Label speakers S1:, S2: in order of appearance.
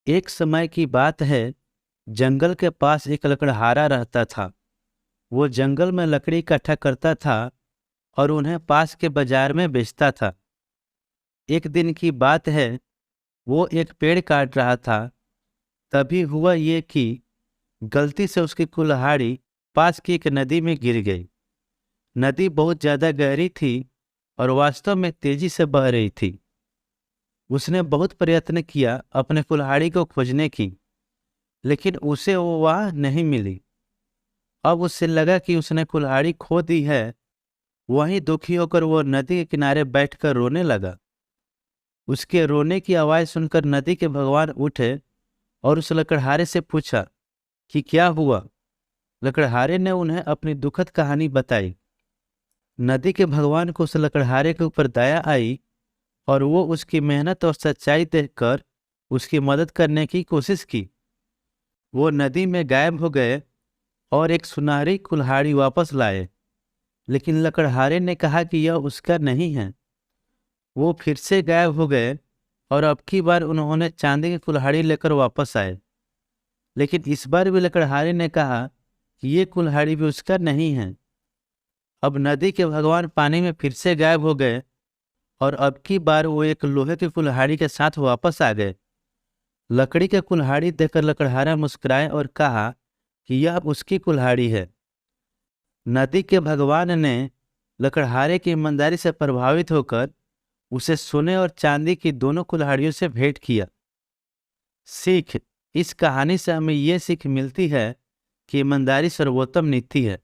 S1: एक समय की बात है। जंगल के पास एक लकड़हारा रहता था। वो जंगल में लकड़ी इकट्ठा करता था और उन्हें पास के बाजार में बेचता था। एक दिन की बात है, वो एक पेड़ काट रहा था। तभी हुआ ये कि गलती से उसकी कुल्हाड़ी पास की एक नदी में गिर गई। नदी बहुत ज्यादा गहरी थी और वास्तव में तेजी से बह रही थी। उसने बहुत प्रयत्न किया अपने कुल्हाड़ी को खोजने की, लेकिन उसे वो वहां नहीं मिली। अब उससे लगा कि उसने कुल्हाड़ी खो दी है। वहीं दुखी होकर वो नदी के किनारे बैठकर रोने लगा। उसके रोने की आवाज सुनकर नदी के भगवान उठे और उस लकड़हारे से पूछा कि क्या हुआ। लकड़हारे ने उन्हें अपनी दुखद कहानी बताई। नदी के भगवान को उस लकड़हारे के ऊपर दया आई और वो उसकी मेहनत और सच्चाई देखकर उसकी मदद करने की कोशिश की। वो नदी में गायब हो गए और एक सुनहरी कुल्हाड़ी वापस लाए, लेकिन लकड़हारे ने कहा कि यह उसका नहीं है। वो फिर से गायब हो गए और अब की बार उन्होंने चांदी की कुल्हाड़ी लेकर वापस आए, लेकिन इस बार भी लकड़हारे ने कहा कि ये कुल्हाड़ी भी उसका नहीं है। अब नदी के भगवान पानी में फिर से गायब हो गए और अब की बार वो एक लोहे की कुल्हाड़ी के साथ वापस आ गए। लकड़ी की कुल्हाड़ी देखकर लकड़हारा मुस्कुराए और कहा कि यह अब उसकी कुल्हाड़ी है। नदी के भगवान ने लकड़हारे की ईमानदारी से प्रभावित होकर उसे सोने और चांदी की दोनों कुल्हाड़ियों से भेंट किया। सीख। इस कहानी से हमें यह सीख मिलती है कि ईमानदारी सर्वोत्तम नीति है।